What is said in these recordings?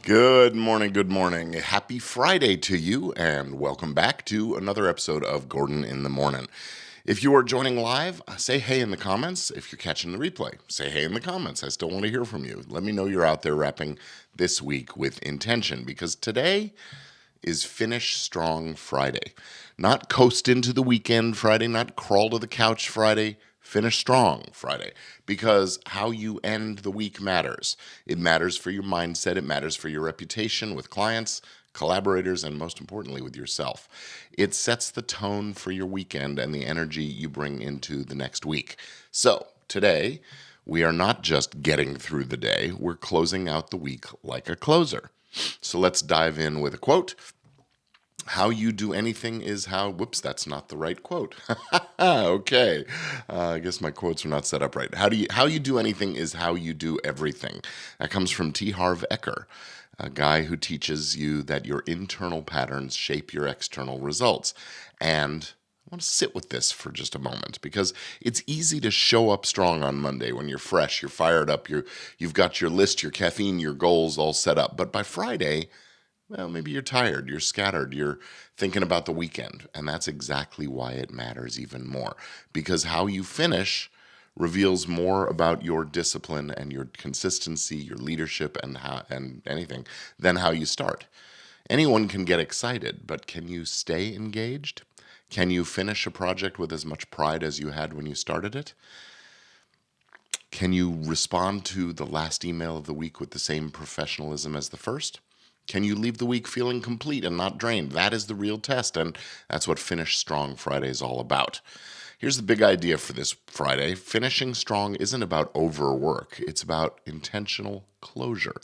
Good morning, good morning. Happy Friday to you, and welcome back to another episode of Gordon in the Morning. If you are joining live, say hey in the comments. If you're catching the replay, say hey in the comments. I still want to hear from you. Let me know you're out there wrapping this week with intention, because today is Finish Strong Friday. Not coast into the weekend Friday, not crawl to the couch Friday. Finish strong Friday, because how you end the week matters. It matters for your mindset. It matters for your reputation with clients, collaborators, and most importantly, with yourself. It sets the tone for your weekend and the energy you bring into the next week. So today, we are not just getting through the day, we're closing out the week like a closer. So let's dive in with a quote. How you do anything is how, whoops, that's not the right quote. Okay. I guess my quotes are not set up right. How you do anything is how you do everything. That comes from T. Harv Eker, a guy who teaches you that your internal patterns shape your external results. And I want to sit with this for just a moment, because it's easy to show up strong on Monday when you're fresh, you're fired up, you've got your list, your caffeine, your goals all set up. But by Friday, well, maybe you're tired, you're scattered, you're thinking about the weekend. And that's exactly why it matters even more. Because how you finish reveals more about your discipline and your consistency, your leadership, and anything than how you start. Anyone can get excited, but can you stay engaged? Can you finish a project with as much pride as you had when you started it? Can you respond to the last email of the week with the same professionalism as the first? Can you leave the week feeling complete and not drained? That is the real test, and that's what Finish Strong Friday is all about. Here's the big idea for this Friday. Finishing strong isn't about overwork. It's about intentional closure.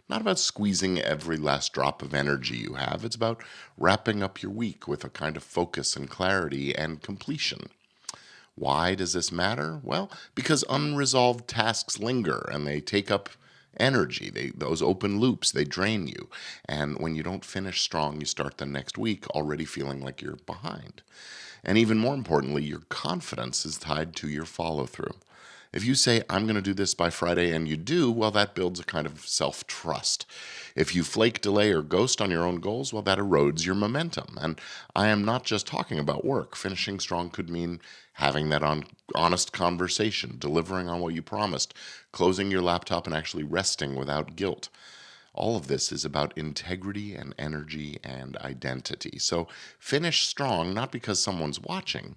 Not about squeezing every last drop of energy you have. It's about wrapping up your week with a kind of focus and clarity and completion. Why does this matter? Well, because unresolved tasks linger and they take up energy. Those open loops, they drain you. And when you don't finish strong, you start the next week already feeling like you're behind. And even more importantly, your confidence is tied to your follow through. If you say, I'm going to do this by Friday, and you do, well, that builds a kind of self-trust. If you flake, delay, or ghost on your own goals, well, that erodes your momentum. And I am not just talking about work. Finishing strong could mean having that honest conversation, delivering on what you promised, closing your laptop and actually resting without guilt. All of this is about integrity and energy and identity. So finish strong, not because someone's watching.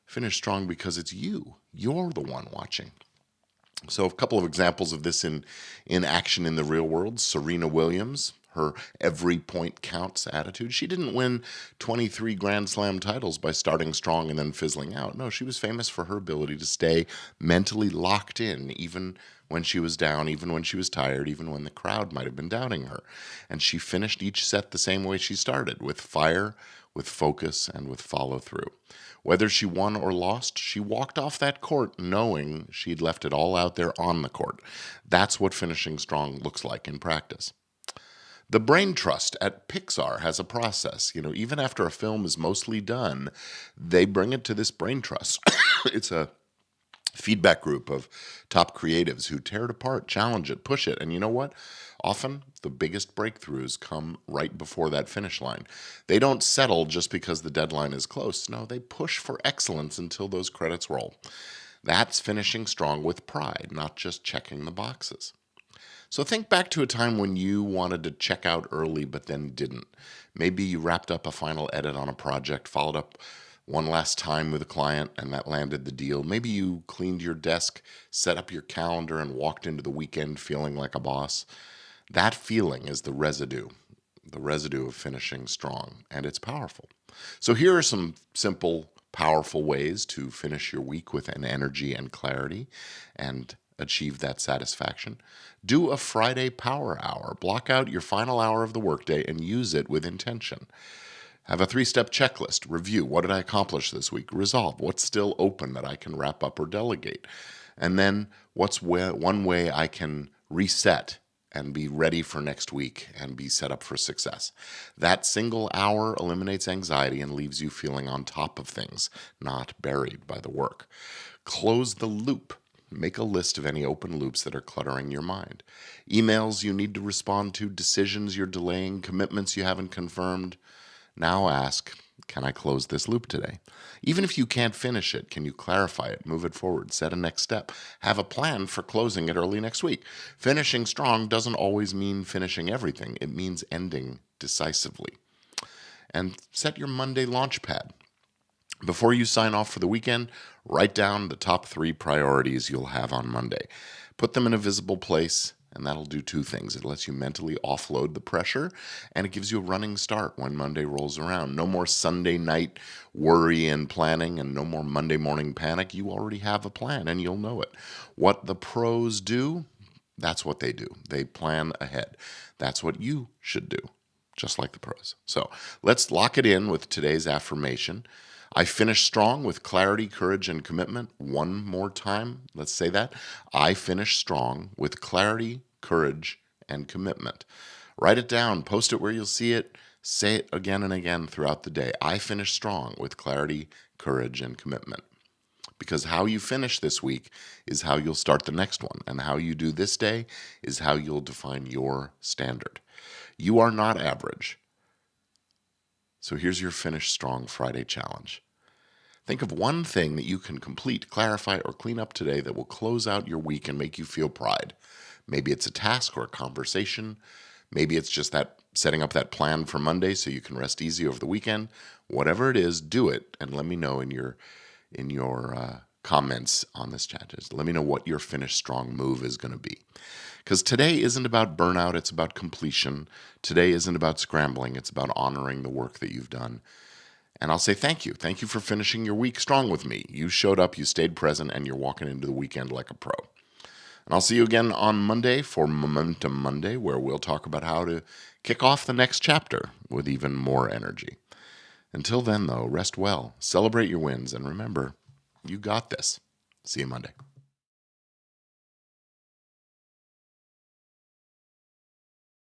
Finish strong because it's you. You're the one watching. So a couple of examples of this in action in the real world. Serena Williams, her every point counts attitude. She didn't win 23 Grand Slam titles by starting strong and then fizzling out. No, she was famous for her ability to stay mentally locked in, even when she was down, even when she was tired, even when the crowd might have been doubting her. And she finished each set the same way she started, with fire, with focus, and with follow through. Whether she won or lost, she walked off that court knowing she'd left it all out there on the court. That's what finishing strong looks like in practice. The Brain Trust at Pixar has a process. Even after a film is mostly done, they bring it to this Brain Trust. It's a feedback group of top creatives who tear it apart, challenge it, push it. And you know what? Often the biggest breakthroughs come right before that finish line. They don't settle just because the deadline is close. No, they push for excellence until those credits roll. That's finishing strong with pride, not just checking the boxes. So think back to a time when you wanted to check out early but then didn't. Maybe you wrapped up a final edit on a project, followed up one last time with a client, and that landed the deal. Maybe you cleaned your desk, set up your calendar, and walked into the weekend feeling like a boss. That feeling is the residue of finishing strong, and it's powerful. So here are some simple, powerful ways to finish your week with an energy and clarity and achieve that satisfaction. Do a Friday power hour. Block out your final hour of the workday and use it with intention. Have a 3-step checklist. Review. What did I accomplish this week? Resolve. What's still open that I can wrap up or delegate? And then what's one way I can reset and be ready for next week and be set up for success? That single hour eliminates anxiety and leaves you feeling on top of things, not buried by the work. Close the loop. Make a list of any open loops that are cluttering your mind. Emails you need to respond to, decisions you're delaying, commitments you haven't confirmed. Now ask, can I close this loop today? Even if you can't finish it, can you clarify it, move it forward, set a next step, have a plan for closing it early next week? Finishing strong doesn't always mean finishing everything. It means ending decisively. And set your Monday launch pad. Before you sign off for the weekend, write down the top 3 priorities you'll have on Monday. Put them in a visible place, and that'll do 2 things. It lets you mentally offload the pressure, and it gives you a running start when Monday rolls around. No more Sunday night worry and planning, and no more Monday morning panic. You already have a plan, and you'll know it. What the pros do, that's what they do. They plan ahead. That's what you should do, just like the pros. So let's lock it in with today's affirmation. I finish strong with clarity, courage, and commitment. One more time. Let's say that. I finish strong with clarity, courage, and commitment. Write it down. Post it where you'll see it. Say it again and again throughout the day. I finish strong with clarity, courage, and commitment. Because how you finish this week is how you'll start the next one. And how you do this day is how you'll define your standard. You are not average. So here's your Finish Strong Friday challenge. Think of one thing that you can complete, clarify, or clean up today that will close out your week and make you feel pride. Maybe it's a task or a conversation. Maybe it's just that setting up that plan for Monday so you can rest easy over the weekend. Whatever it is, do it and let me know in your comments on this chat. Just let me know what your Finish Strong move is going to be. Because today isn't about burnout, it's about completion. Today isn't about scrambling, it's about honoring the work that you've done. And I'll say thank you. Thank you for finishing your week strong with me. You showed up, you stayed present, and you're walking into the weekend like a pro. And I'll see you again on Monday for Momentum Monday, where we'll talk about how to kick off the next chapter with even more energy. Until then, though, rest well, celebrate your wins, and remember, you got this. See you Monday.